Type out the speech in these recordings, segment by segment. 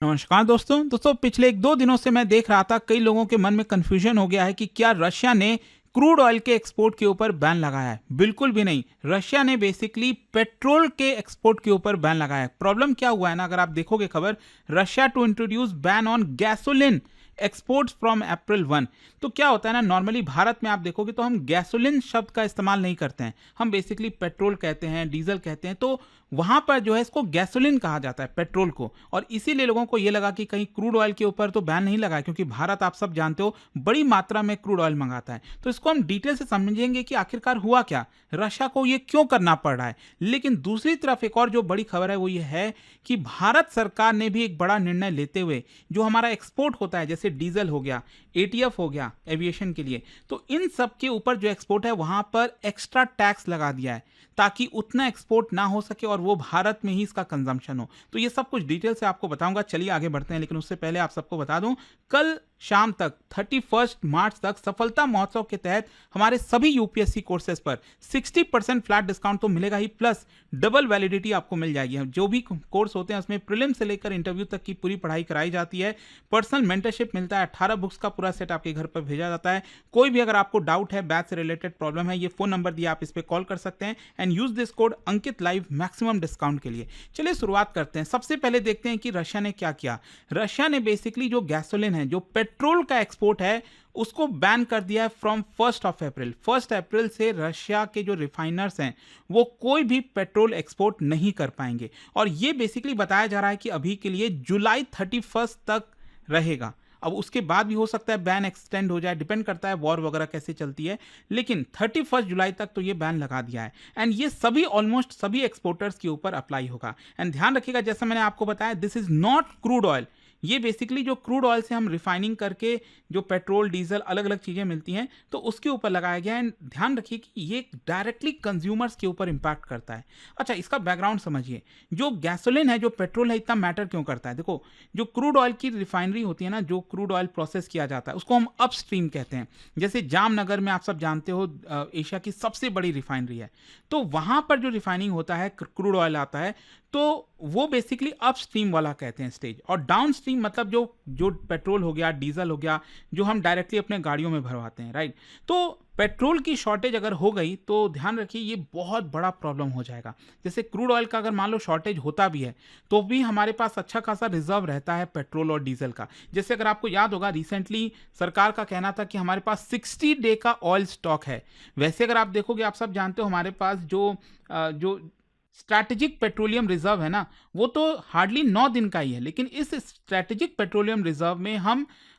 नमस्कार दोस्तों पिछले 1-2 दिनों से मैं देख रहा था कई लोगों के मन में कन्फ्यूजन हो गया है कि क्या रशिया ने क्रूड ऑयल के एक्सपोर्ट के ऊपर बैन लगाया है। बिल्कुल भी नहीं। रशिया ने बेसिकली पेट्रोल के एक्सपोर्ट के ऊपर बैन लगाया है। प्रॉब्लम क्या हुआ है ना, अगर आप देखोगे खबर, Russia to introduce ban on gasoline exports from April 1। तो क्या होता है ना, नॉर्मली भारत में आप देखोगे तो हम गैसोलिन शब्द का इस्तेमाल नहीं करते हैं, हम बेसिकली पेट्रोल कहते हैं, डीजल कहते हैं। तो वहां पर जो है इसको गैसोलिन कहा जाता है, पेट्रोल को। और इसीलिए लोगों को यह लगा कि कहीं क्रूड ऑयल के ऊपर तो बैन नहीं लगा है, क्योंकि भारत आप सब जानते हो बड़ी मात्रा में क्रूड ऑयल मंगाता है। तो इसको हम डिटेल से समझेंगे कि आखिरकार हुआ क्या, रशिया को ये क्यों करना पड़ रहा है। लेकिन दूसरी तरफ एक और जो बड़ी खबर है वो ये है कि भारत सरकार ने भी एक बड़ा निर्णय लेते हुए जो हमारा एक्सपोर्ट होता है, जैसे डीजल हो गया, एटीएफ हो गया एविएशन के लिए, तो इन सब के ऊपर जो एक्सपोर्ट है वहां पर एक्स्ट्रा टैक्स लगा दिया है, ताकि उतना एक्सपोर्ट ना हो सके और वो भारत में ही इसका कंजम्पशन हो। तो ये सब कुछ डिटेल से आपको बताऊंगा। चलिए आगे बढ़ते हैं, लेकिन उससे पहले आप सबको बता दूं, कल शाम तक 31 मार्च तक सफलता महोत्सव के तहत हमारे सभी यूपीएससी कोर्सेज पर 60% फ्लैट डिस्काउंट तो मिलेगा ही, प्लस डबल वैलिडिटी आपको मिल जाएगी। जो भी कोर्स होते हैं उसमें प्रीलिम से लेकर इंटरव्यू तक की पूरी पढ़ाई कराई जाती है। पर्सनल मेंटरशिप मिलता है, 18 बुक्स का पूरा सेट आपके घर पर भेजा जाता है। कोई भी अगर आपको डाउट है, बैच से रिलेटेड प्रॉब्लम है, ये फोन नंबर दिया, आप इस पर कॉल कर सकते हैं and use this code Ankit live maximum discount के लिए। चलिए शुरुआत करते हैं। सबसे पहले देखते हैं कि रशिया ने क्या किया। रशिया ने बेसिकली जो गैसोलिन है, जो पेट्रोल का एक्सपोर्ट है, उसको बैन कर दिया है फ्रॉम 1 अप्रैल। 1 अप्रैल से रशिया के जो रिफाइनर्स हैं वो कोई भी पेट्रोल एक्सपोर्ट नहीं कर पाएंगे। और ये बेसिकली बताया जा रहा है कि अभी के लिए जुलाई 31 तक रहेगा। अब उसके बाद भी हो सकता है बैन एक्सटेंड हो जाए, डिपेंड करता है वॉर वगैरह कैसे चलती है। लेकिन 31 जुलाई तक तो ये बैन लगा दिया है एंड ये सभी ऑलमोस्ट सभी एक्सपोर्टर्स के ऊपर अप्लाई होगा। एंड ध्यान रखिएगा, जैसा मैंने आपको बताया, this is not crude oil. ये बेसिकली जो क्रूड ऑयल से हम रिफाइनिंग करके जो पेट्रोल डीजल अलग अलग चीज़ें मिलती हैं, तो उसके ऊपर लगाया गया है। एंड ध्यान रखिए कि ये डायरेक्टली कंज्यूमर्स के ऊपर इंपैक्ट करता है। अच्छा, इसका बैकग्राउंड समझिए। जो गैसोलिन है, जो पेट्रोल है, इतना मैटर क्यों करता है। देखो, जो क्रूड ऑयल की रिफाइनरी होती है ना, जो क्रूड ऑयल प्रोसेस किया जाता है, उसको हम अपस्ट्रीम कहते हैं। जैसे जामनगर में आप सब जानते हो एशिया की सबसे बड़ी रिफाइनरी है, तो वहाँ पर जो रिफाइनिंग होता है, क्रूड ऑयल आता है, तो वो बेसिकली अपस्ट्रीम वाला कहते हैं स्टेज। और डाउन स्ट्रीम मतलब जो जो पेट्रोल हो गया, डीजल हो गया, जो हम डायरेक्टली अपने गाड़ियों में भरवाते हैं, राइट। तो पेट्रोल की शॉर्टेज अगर हो गई तो ध्यान रखिए ये बहुत बड़ा प्रॉब्लम हो जाएगा। जैसे क्रूड ऑयल का अगर मान लो शॉर्टेज होता भी है तो भी हमारे पास अच्छा खासा रिजर्व रहता है पेट्रोल और डीजल का। जैसे अगर आपको याद होगा, रिसेंटली सरकार का कहना था कि हमारे पास 60 डे का ऑयल स्टॉक है। वैसे अगर आप देखोगे, आप सब जानते हो, हमारे पास जो स्ट्रैटेजिक पेट्रोलियम रिजर्व है ना, वो तो हार्डली 9 दिन का ही है। लेकिन इस स्ट्रैटेजिक पेट्रोलियम रिजर्व में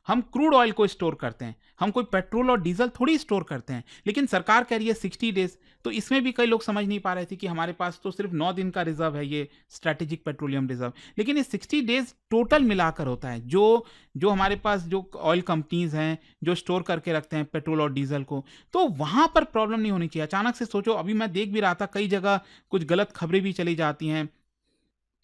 हम क्रूड ऑयल को स्टोर करते हैं, हम कोई पेट्रोल और डीजल थोड़ी स्टोर करते हैं। लेकिन सरकार कह रही है 60 डेज। तो इसमें भी कई लोग समझ नहीं पा रहे थे कि हमारे पास तो सिर्फ 9 दिन का रिजर्व है, ये स्ट्रैटेजिक पेट्रोलियम रिजर्व। लेकिन ये 60 डेज टोटल मिलाकर होता है, जो जो हमारे पास जो ऑयल कंपनीज हैं जो स्टोर करके रखते हैं पेट्रोल और डीजल को। तो वहां पर प्रॉब्लम नहीं होनी चाहिए। अचानक से सोचो, अभी मैं देख भी रहा था कई जगह कुछ गलत खबरें भी चली जाती हैं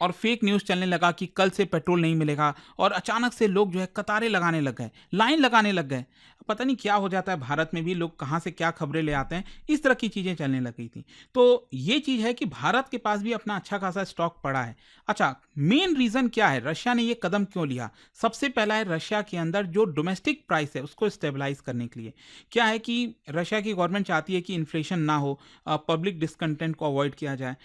और फेक न्यूज़ चलने लगा कि कल से पेट्रोल नहीं मिलेगा, और अचानक से लोग जो है कतारें लगाने लग गए, लाइन लगाने लग गए। पता नहीं क्या हो जाता है, भारत में भी लोग कहाँ से क्या खबरें ले आते हैं, इस तरह की चीज़ें चलने लग गई थी। तो ये चीज़ है कि भारत के पास भी अपना अच्छा खासा स्टॉक पड़ा है। अच्छा, मेन रीज़न क्या है, रशिया ने ये कदम क्यों लिया। सबसे पहला है, रशिया के अंदर जो डोमेस्टिक प्राइस है उसको स्टेबलाइज करने के लिए। क्या है कि रशिया की गवर्नमेंट चाहती है कि इन्फ्लेशन ना हो, पब्लिक डिसकंटेंट को अवॉइड किया जाए,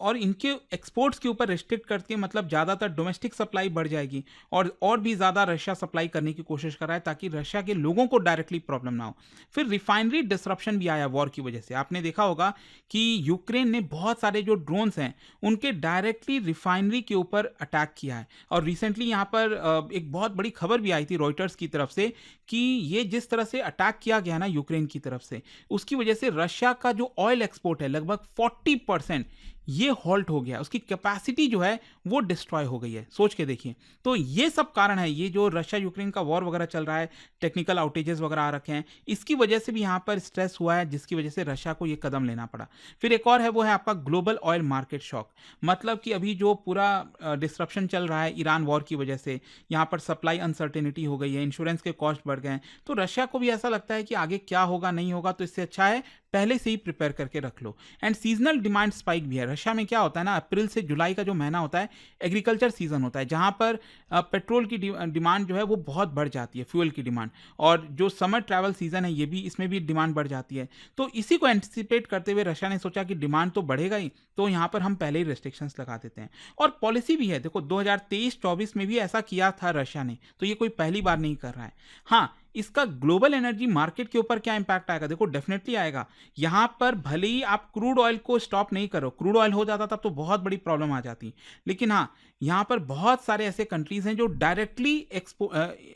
और इनके एक्सपोर्ट्स के ऊपर रिस्ट्रिक्ट करके मतलब ज़्यादातर डोमेस्टिक सप्लाई बढ़ जाएगी, और भी ज़्यादा रशिया सप्लाई करने की कोशिश कर रहा है ताकि रशिया के लोगों को डायरेक्टली प्रॉब्लम ना हो। फिर रिफाइनरी डिसरप्शन भी आया वॉर की वजह से। आपने देखा होगा कि यूक्रेन ने बहुत सारे जो ड्रोन्स हैं उनके डायरेक्टली रिफाइनरी के ऊपर अटैक किया है। और रिसेंटली यहाँ पर एक बहुत बड़ी खबर भी आई थी रॉयटर्स की तरफ से कि ये जिस तरह से अटैक किया गया ना यूक्रेन की तरफ से, उसकी वजह से रशिया का जो ऑयल एक्सपोर्ट है लगभग 40% ये हॉल्ट हो गया, उसकी कैपेसिटी जो है वो डिस्ट्रॉय हो गई है। सोच के देखिए। तो ये सब कारण है, ये जो रशिया यूक्रेन का वॉर वगैरह चल रहा है, टेक्निकल आउटेजेस वगैरह आ रखे हैं, इसकी वजह से भी यहाँ पर स्ट्रेस हुआ है, जिसकी वजह से रशिया को ये कदम लेना पड़ा। फिर एक और है, वो है आपका ग्लोबल ऑयल मार्केट शॉक। मतलब कि अभी जो पूरा डिस्ट्रप्शन चल रहा है ईरान वॉर की वजह से, यहाँ पर सप्लाई अनसर्टेनिटी हो गई है, इंश्योरेंस के कॉस्ट बढ़ गए हैं। तो रशिया को भी ऐसा लगता है कि आगे क्या होगा नहीं होगा, तो इससे अच्छा है पहले से ही प्रिपेयर करके रख लो। एंड सीजनल डिमांड स्पाइक भी है। रशिया में क्या होता है ना, अप्रैल से जुलाई का जो महीना होता है एग्रीकल्चर सीजन होता है, जहां पर पेट्रोल की डिमांड जो है वो बहुत बढ़ जाती है, फ्यूल की डिमांड। और जो समर ट्रैवल सीजन है ये भी, इसमें भी डिमांड बढ़ जाती है। तो इसी को एंटिसिपेट करते हुए रशिया ने सोचा कि डिमांड तो बढ़ेगा ही, तो यहाँ पर हम पहले ही रेस्ट्रिक्शंस लगा देते हैं। और पॉलिसी भी है, देखो 2023-24 में भी ऐसा किया था रशिया ने, तो ये कोई पहली बार नहीं कर रहा है। हाँ, इसका ग्लोबल एनर्जी मार्केट के ऊपर क्या इंपैक्ट आएगा, देखो डेफिनेटली आएगा। यहां पर भले ही आप क्रूड ऑयल को स्टॉप नहीं करो, क्रूड ऑयल हो जाता तब तो बहुत बड़ी प्रॉब्लम आ जाती, लेकिन हाँ, यहां पर बहुत सारे ऐसे कंट्रीज हैं जो डायरेक्टली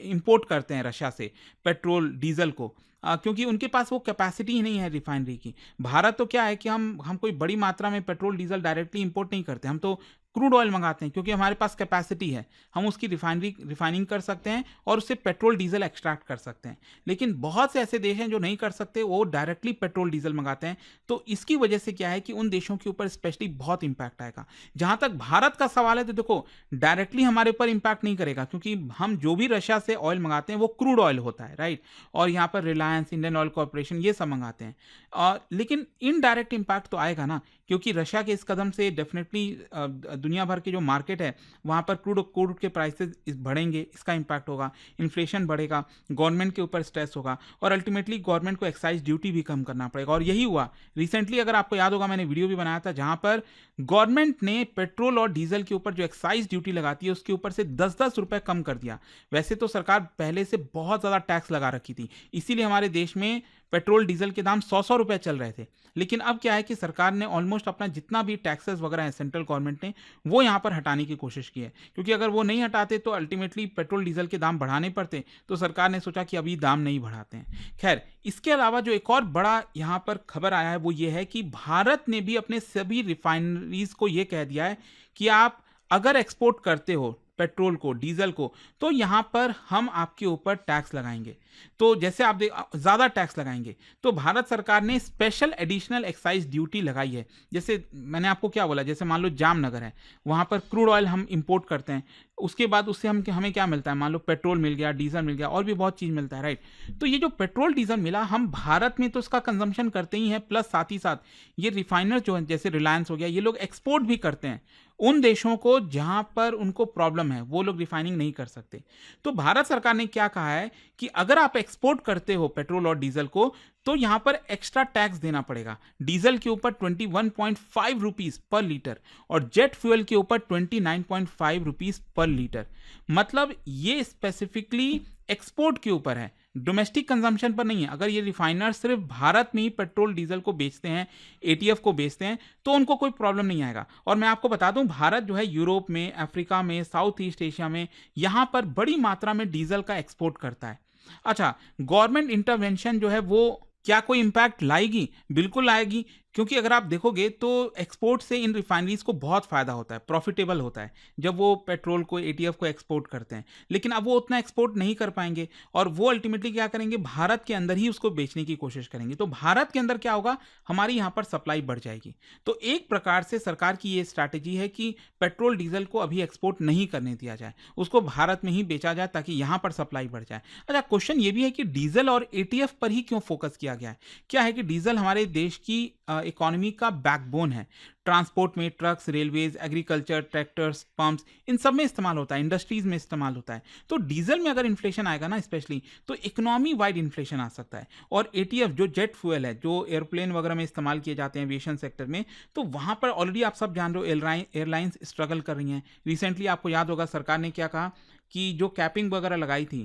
इंपोर्ट करते हैं रशिया से पेट्रोल डीजल को, क्योंकि उनके पास वो कैपेसिटी ही नहीं है रिफाइनरी की। भारत तो क्या है कि हम कोई बड़ी मात्रा में पेट्रोल डीजल डायरेक्टली इंपोर्ट नहीं करते, हम तो क्रूड ऑयल मंगाते हैं, क्योंकि हमारे पास कैपेसिटी है, हम उसकी रिफाइनिंग कर सकते हैं और उससे पेट्रोल डीजल एक्सट्रैक्ट कर सकते हैं। लेकिन बहुत से ऐसे देश हैं जो नहीं कर सकते, वो डायरेक्टली पेट्रोल डीजल मंगाते हैं। तो इसकी वजह से क्या है कि उन देशों के ऊपर स्पेशली बहुत इंपैक्ट आएगा। जहां तक भारत का सवाल है तो देखो, डायरेक्टली हमारे ऊपर इंपैक्ट नहीं करेगा, क्योंकि हम जो भी रशिया से ऑयल मंगाते हैं वो क्रूड ऑयल होता है, राइट। और यहाँ पर रिलायंस, इंडियन ऑयल कॉर्पोरेशन, ये सब मंगाते हैं। लेकिन इनडायरेक्ट इंपैक्ट तो आएगा ना, क्योंकि रशिया के इस कदम से डेफिनेटली दुनिया भर के जो मार्केट है वहाँ पर क्रूड के प्राइसेस बढ़ेंगे, इसका इंपैक्ट होगा, इन्फ्लेशन बढ़ेगा, गवर्नमेंट के ऊपर स्ट्रेस होगा, और अल्टीमेटली गवर्नमेंट को एक्साइज ड्यूटी भी कम करना पड़ेगा। और यही हुआ रिसेंटली, अगर आपको याद होगा मैंने वीडियो भी बनाया था जहाँ पर गवर्नमेंट ने पेट्रोल और डीजल के ऊपर जो एक्साइज ड्यूटी लगाती है उसके ऊपर से 10-10 रुपए कम कर दिया। वैसे तो सरकार पहले से बहुत ज़्यादा टैक्स लगा रखी थी, इसीलिए हमारे देश में पेट्रोल डीजल के दाम 100-100 रुपए चल रहे थे। लेकिन अब क्या है कि सरकार ने ऑलमोस्ट अपना जितना भी टैक्सेस वगैरह है सेंट्रल गवर्नमेंट ने, वो यहाँ पर हटाने की कोशिश की है, क्योंकि अगर वो नहीं हटाते तो अल्टीमेटली पेट्रोल डीजल के दाम बढ़ाने पड़ते। तो सरकार ने सोचा कि अभी दाम नहीं बढ़ाते हैं। खैर, इसके अलावा जो एक और बड़ा यहाँ पर खबर आया है वो ये है कि भारत ने भी अपने सभी रिफाइनरीज को ये कह दिया है कि आप अगर एक्सपोर्ट करते हो पेट्रोल को, डीजल को, तो यहां पर हम आपके ऊपर टैक्स लगाएंगे। तो जैसे आप ज्यादा टैक्स लगाएंगे, तो भारत सरकार ने स्पेशल एडिशनल एक्साइज ड्यूटी लगाई है। जैसे मैंने आपको क्या बोला, जैसे मान लो जामनगर है, वहां पर क्रूड ऑयल हम इंपोर्ट करते हैं, उसके बाद उससे हमें क्या मिलता है, मान लो पेट्रोल मिल गया, डीजल मिल गया, और भी बहुत चीज मिलता है, राइट। तो ये जो पेट्रोल डीजल मिला, हम भारत में तो इसका कंजम्पशन करते ही हैं, प्लस साथ ही साथ ये रिफाइनर जो है, जैसे रिलायंस हो गया, ये लोग एक्सपोर्ट भी करते हैं उन देशों को जहां पर उनको प्रॉब्लम है, वो लोग रिफाइनिंग नहीं कर सकते। तो भारत सरकार ने क्या कहा है कि अगर आप एक्सपोर्ट करते हो पेट्रोल और डीजल को, तो यहां पर एक्स्ट्रा टैक्स देना पड़ेगा। डीजल के ऊपर 21.5 रुपीज पर लीटर और जेट फ्यूल के ऊपर 29.5 रुपीज पर लीटर। मतलब ये स्पेसिफिकली एक्सपोर्ट के ऊपर है, डोमेस्टिक कंजम्पशन पर नहीं है। अगर ये रिफाइनर सिर्फ भारत में ही पेट्रोल डीजल को बेचते हैं, एटीएफ को बेचते हैं, तो उनको कोई प्रॉब्लम नहीं आएगा। और मैं आपको बता दूं, भारत जो है यूरोप में, अफ्रीका में, साउथ ईस्ट एशिया में, यहां पर बड़ी मात्रा में डीजल का एक्सपोर्ट करता है। अच्छा, गवर्नमेंट इंटरवेंशन जो है वो क्या कोई इंपैक्ट लाएगी? बिल्कुल लाएगी, क्योंकि अगर आप देखोगे तो एक्सपोर्ट से इन रिफाइनरीज को बहुत फायदा होता है, प्रॉफिटेबल होता है जब वो पेट्रोल को, एटीएफ को एक्सपोर्ट करते हैं। लेकिन अब वो उतना एक्सपोर्ट नहीं कर पाएंगे और वो अल्टीमेटली क्या करेंगे, भारत के अंदर ही उसको बेचने की कोशिश करेंगे। तो भारत के अंदर क्या होगा, हमारी यहाँ पर सप्लाई बढ़ जाएगी। तो एक प्रकार से सरकार की ये स्ट्रैटेजी है कि पेट्रोल डीजल को अभी एक्सपोर्ट नहीं करने दिया जाए, उसको भारत में ही बेचा जाए ताकि यहाँ पर सप्लाई बढ़ जाए। अच्छा, क्वेश्चन ये भी है कि डीजल और एटीएफ पर ही क्यों फोकस किया गया है? क्या है कि डीजल हमारे देश की इकोनॉमी का बैकबोन है। ट्रांसपोर्ट में trucks, railways, agriculture, tractors, pumps, इन सब में इस्तेमाल होता है, इंडस्ट्रीज में इस्तेमाल होता है। तो डीजल में अगर इन्फ्लेशन आएगा ना स्पेशली, तो इकोनॉमी वाइड इन्फ्लेशन आ सकता है। और एटीएफ जो जेट फ्यूल है, जो एयरप्लेन वगैरह में इस्तेमाल किए जाते हैं एविएशन सेक्टर में, तो वहां पर ऑलरेडी आप सब जान रहे हो एयरलाइंस स्ट्रगल कर रही हैं। रिसेंटली आपको याद होगा सरकार ने क्या कहा कि जो कैपिंग वगैरह लगाई थी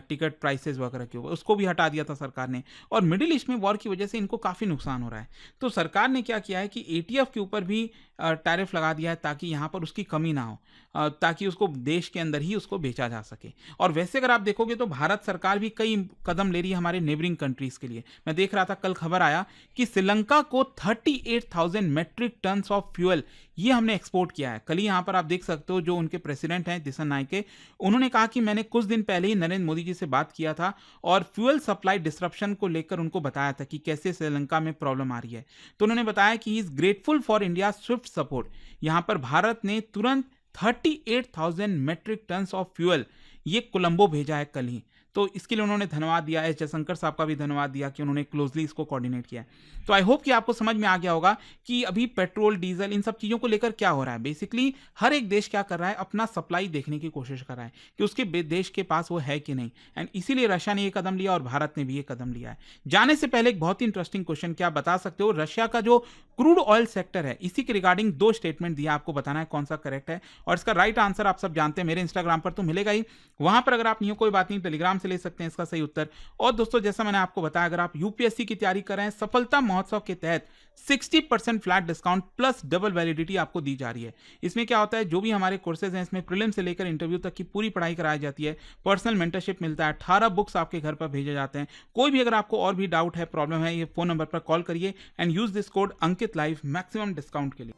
टिकट प्राइसेस वगैरह के ऊपर, उसको भी हटा दिया था सरकार ने। और मिडिल ईस्ट में वॉर की वजह से इनको काफ़ी नुकसान हो रहा है। तो सरकार ने क्या किया है कि एटीएफ के ऊपर भी टैरिफ लगा दिया है ताकि यहाँ पर उसकी कमी ना हो, ताकि उसको देश के अंदर ही उसको बेचा जा सके। और वैसे अगर आप देखोगे तो भारत सरकार भी कई कदम ले रही है हमारे नेबरिंग कंट्रीज के लिए। मैं देख रहा था, कल खबर आया कि श्रीलंका को 38,000 मेट्रिक टन ऑफ फ्यूल ये हमने एक्सपोर्ट किया है। कल ही यहाँ पर आप देख सकते हो जो उनके प्रेसिडेंट हैं दिसन नायके, उन्होंने कहा कि मैंने कुछ दिन पहले ही नरेंद्र मोदी जी से बात किया था और फ्यूल सप्लाई डिसरप्शन को लेकर उनको बताया था कि कैसे श्रीलंका में प्रॉब्लम आ रही है। तो उन्होंने बताया कि he is grateful for India Swift support. यहाँ पर भारत ने तुरंत 38,000 मेट्रिक टन ऑफ फ्यूल ये कोलंबो भेजा है कल ही। तो इसके लिए उन्होंने धन्यवाद दिया है। जयशंकर साहब का भी धन्यवाद दिया कि उन्होंने क्लोजली इसको कोऑर्डिनेट किया है। तो आई होप कि आपको समझ में आ गया होगा कि अभी पेट्रोल, डीजल, इन सब चीज़ों को लेकर क्या हो रहा है। बेसिकली हर एक देश क्या कर रहा है, अपना सप्लाई देखने की कोशिश कर रहा है कि उसके देश के पास वो है कि नहीं। एंड इसीलिए रशिया ने ये कदम लिया और भारत ने भी ये कदम लिया है। जाने से पहले एक बहुत ही इंटरेस्टिंग क्वेश्चन, क्या आप बता सकते हो रशिया का जो क्रूड ऑयल सेक्टर है, इसी के रिगार्डिंग 2 स्टेटमेंट दिया, आपको बताना है कौन सा करेक्ट है। और इसका राइट आंसर आप सब जानते हैं, मेरे इंस्टाग्राम पर तो मिलेगा ही, वहां पर अगर आप नहीं हो कोई बात नहीं, टेलीग्राम से ले सकते हैं इसका सही उत्तर। और दोस्तों जैसा मैंने आपको बताया, अगर आप यूपीएससी की तैयारी कर रहे हैं, सफलता महोत्सव के तहत 60% flat discount plus double validity आपको दी जा रही है। इसमें क्या होता है, जो भी हमारे कोर्सेज हैं इसमें प्रीलिम से लेकर इंटरव्यू तक की पूरी पढ़ाई कराई जाती है, पर्सनल मेंटरशिप मिलता है, 18 बुक्स आपके घर पर भेजे जाते हैं। कोई भी अगर आपको और भी डाउट है, प्रॉब्लम है, ये फोन नंबर पर कॉल करिए and use this code Ankit live maximum discount के लिए।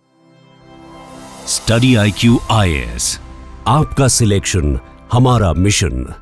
स्टडी IQ IAS, आपका सिलेक्शन हमारा मिशन।